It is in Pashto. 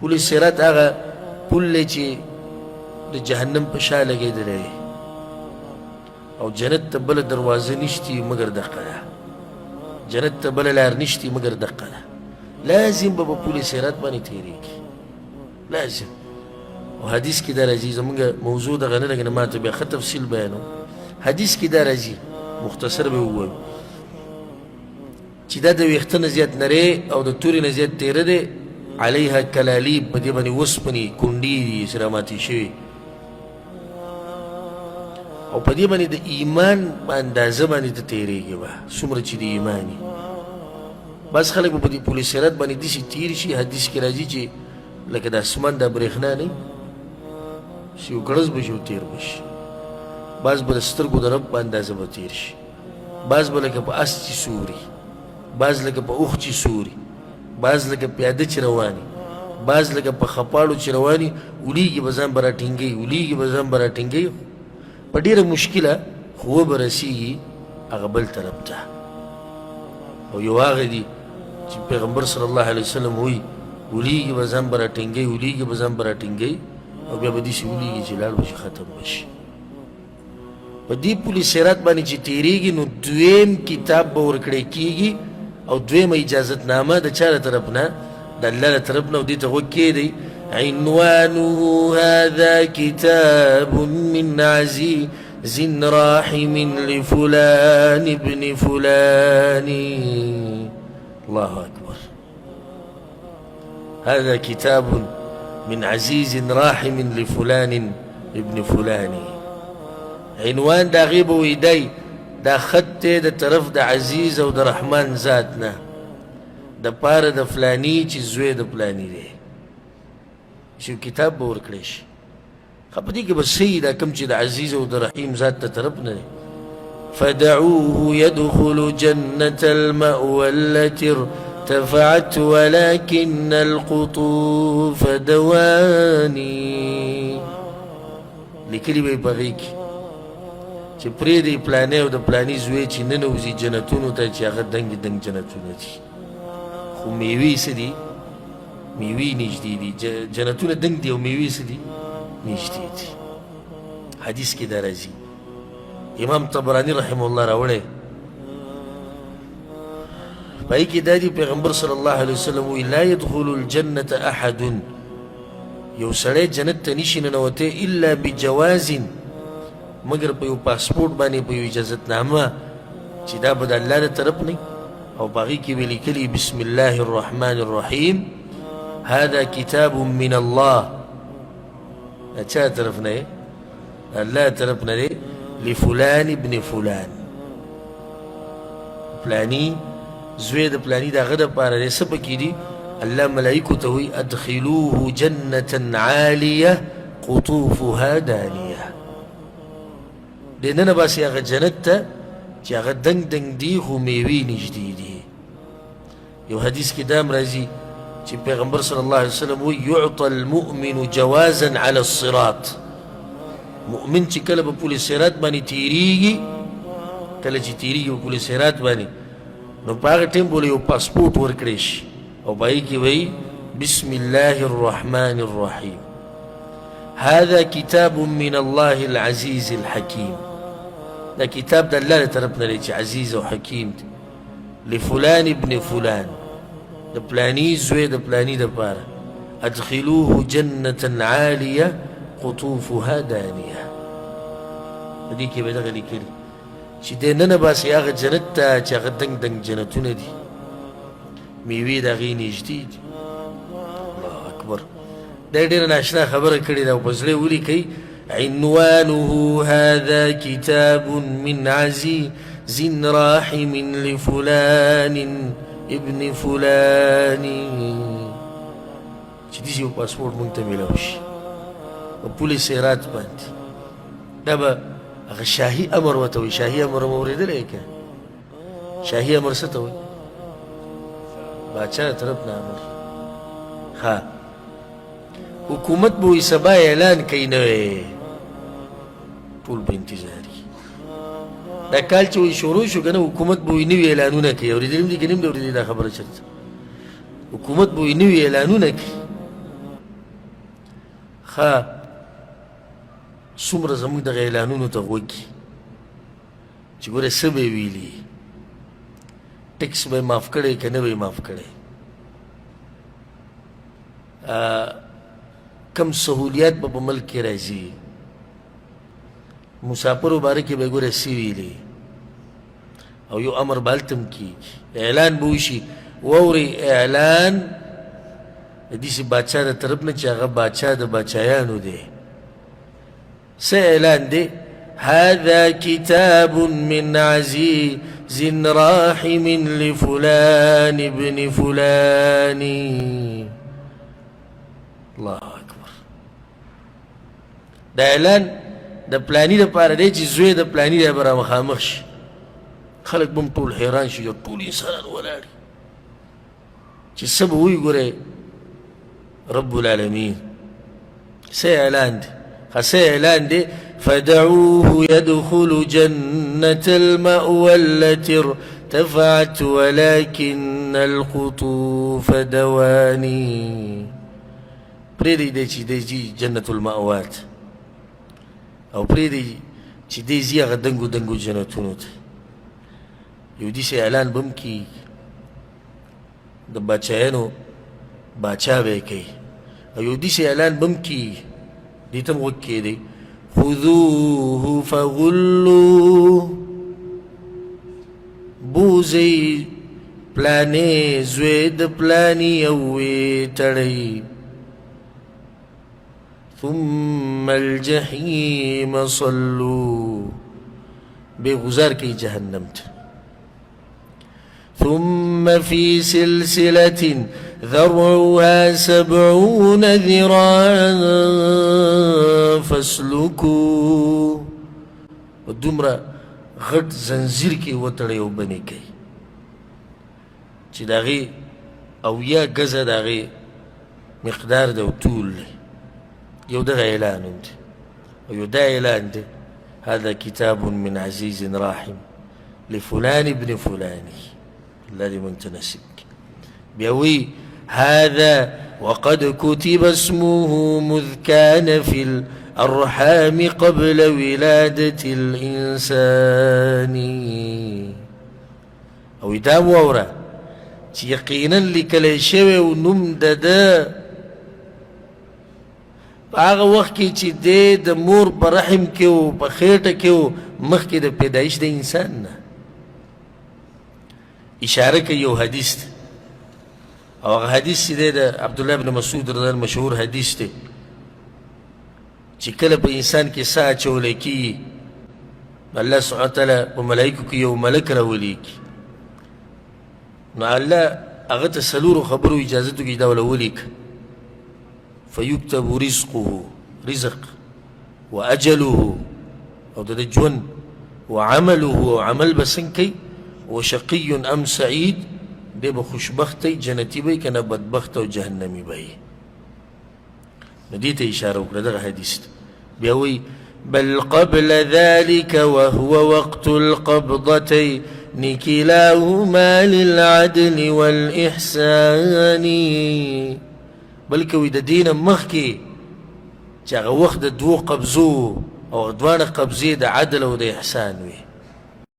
پل صراط هغه پل دی چې د جهنم په شا لګېدلی او جنت ته بله دروازه نشتی مګر دقه ده جنت ته بله لار نشتی مګر دقه ده لازم به په پل صراط باندې تېرېږي لازم او حدیث کې دا راځي زمونږ موضوع دغه نه لګنه ما ته بیا ښه تفصیل بیانوم حدیث کې دا راځي مختصر به ووایم چې دا د ویښته نه زیات نری او د تورې نه زیات تېره دی علیها کلالیب په دې باندې وسپنې کونډې دي چې راماتې شوي او په دې باندې د ایمان په اندازه باندې ته تېرېږي به څومره چې د ایمان وي بس خلک به په دې پل صراط باندې داسې تېر شي حدیث کې راځي چې لکه د اسمان دا برېښنا نه چې یو ګړز به شي او تېر به شي بعض به د سترګو د رب په اندازه به تېر شي بعض به لکه په اس چې سوري بعض لکه په اوښ چې سوري بعض لکه پیاده چې رواني بعض لکه په خپاړو چې رواني ولیږي به ځان به راټینګوي ولیږي به ځان به راټینګوي په ډېره مشکله خو وبه رسېږي هغه بل طرف ته او یو هغه دي چې پیغمبر صلی الله علیه وسلم وایي ولیږي به ځان به راټینګوي ولیږي به ځان به راټینګوي او بیا به داسې ولیږي چې لاړ به شي ختم به شي په دې پل صراط باندې چې تېرېږي نو دویم کتاب به ورکړی کېږي او دویمه اجازتنامه د چا له طرف نه د الله له طرف نه او دې ته غوږ کېدی عنوانه هذا كتاب من عزيز راحم لفلان ابن فلان الله أكبر هذا كتاب من عزيز راحم لفلان ابن فلان عنوان دا غیب و ایدی دا خط ته د طرف د عزیز او د رحمان ذات نه د پاره د فلانی چې زوی د فلانی دی چې کتاب به ورکړی شي خو په دې کې به صحیح دا کوم چې د عزیز او د رحیم ذات ته طرف نه دی فدعوه يدخل جنة المأوى التي ارتفعت ولكن القطوف دواني لیکلي به یې په هغې کې چې پرېږدئ پلانی او د پلاني زوی چې ننوځي جنتونو ته چې هغه دنګ دنګ جنتونه دي خو میوې څه دي میوې نږدې دي جنتونه دنګ دي او میوې څه دي نږدې دي حدیث کې دا راځي امام طبراني رحمه الله راوړی په هغې کې دا دي پیغمبر صلی الله علیه وسلم وایي لا يدخل الجنة احد یو سړی جنت ته نشي ننوتی الا بجواز مگر په یو پاسپورټ باندې په یو اجازتنامه چې دا به د الله د طرف نه او په هغې کې به لیکلي بسم الله الرحمن الرحیم هذا کتاب من الله د چا طرف نه دی د الله طرف نه دی لفلان ابن فلان فلاني زوی د فلاني د هغه دپاره دی څه پکې دي الله ملایکو ته وایي ادخلوه جنة عالیه قطوفها دانیه دننه باسي هغه جنت ته چې هغه دنګ دنګ دي خو میوې نږدې دي یو حدیث کې دا هم راځي چې پیغمبر صلی الله علیه وسلم وایي یعطى المؤمن جوازا على الصراط مؤمن چې کله په پل صراط باندې تېرېږي کله چې تېرېږي په پل صراط باندې نو په هغه ټایم به یو پاسپورټ ورکړی شي او په هغې کې وایي بسم الله الرحمن الرحیم هذا كتاب من الله العزيز الحكيم دا کتاب د الله له طرف نه دی چې عزیز او حکیم دی لفلان ابن فلان د پلاني زوی د پلاني دپاره ادخلوه جنة عالیه قطوفها دانیه په دې کې به دغه لیکلي چې دی ننه باسي هغه جنت ته چې هغه دنګ دنګ جنتونه دي میوې د هغې نږدې دي الله اکبر دا ډېره ناشنا خبره کړې ده او په زړه ولیکئ عنوانه هذا كتاب من عزيز راحم لفلان ابن فلان چې داسې یو پاسپورټ موږ ته میلاو شي په پل صراط باندې دا به هغه شاهي امر ورته وایي شاهي امر مو اورېدلی که شاهي امر څه ته وایي باچا طرف نه امر ها حکومت به وایي سبا اعلان کوي نوی ټول به انتظار وي دا کال چې وایي شروع شو که نه حکومت به وایي نوي اعلانونه کوي اورېدلي هم دي که نه هم دي اورېدلي دا خبره چېرته حکومت به وایي نوي اعلانونه کوي ښه څومره زموږ دغه اعلانونو ته غوږ کي چې ګوره څه به یې ویلي ټکس به یې معاف کړی که نه به یې معاف کړی کم سهولیات به په ملک کې راځي مسافرو باره کې به یې ګوره څه ویلي او یو امر به هلته هم کېږي اعلان به وشي واورئ اعلان د داسې باچا د طرف نه چې هغه باچا د باچایانو دی څه اعلان دی هذا كتاب من عزيز راحم لفلان ابن فلان الله اکبر دا اعلان د پلانی دپاره دی چې زوی د پلانی دی به رامخامخ شي خلک به هم ټول حیران شي او ټول انسانان ولاړ چې څه به وایي ګورئ رب العالمین څه اعلان دی څه اعلان دی فدعوه يدخل جنة المأوى التي ارتفعت ولكن القطوف دواني پریدی دی چې دی ځي جنة المأوات او پریدی چې دی ځي هغه دنګو دنګو جنتونو ته یو داسې اعلان به هم کېږي د باچایانو باچا به یې کوي او یو داسې اعلان به هم کېږي دې ته هم غوږ کېدی خذوه فغلوه بوزئ پلانې زوی د پلانې او ویې تړئ ثم الجحیم صلوا بے گزار کی جہنم ته ثم في سلسلة ذرعها 70 ذراعا فاسلكوه دومره غټ زنځیر کې وتړئ او بنې کوي چې د هغې 80 ګزه د هغې مقدار دی او طول دی یو دغه اعلان هم دی او یو دا اعلان دی هذا كتاب من عزيز راحم لفلان ابن فلان الله دې موږ ته نصیب کړي بیا وی هذا وقد كتب اسمه مذ كان في الأرحام قبل ولادة الإنسان او دا واوره چې یقینا لیکلی شوی و نوم د ده په هغه وخت کې چې دی د مور په رحم کې و په خېټه کې و مخکې د پیدایش د انسان نه اشاره کوي یو حدیث دی او هغه حدیث چې دی د عبدالله بن مسعود رضی الله مشهور حدیث دی چې کله په انسان کې ساه اچولی کېږي الله سبحانه وتعالی په ملایکو کې یو ملک راولیږي نو الله هغه ته څلورو خبرو اجازت وکړي دا وله ولیکه فیکتب رزقه رزق واجله او د ژوند وعمله او عمل به څنګه کوي وشقي ام سعید دی به خوشبختی جنتی به که نه بدبخت او جهنمی به نو دې ته اشاره وکړه دغه حدیث بیا وایي بل قبل ذلك وهو وقت القبضتين كلاهما للعدل والإحسان بلکې وایي د دې نه مخکې چې هغه وخت د دوو قبضو او دواړه قبضې د عدل او د احسان وي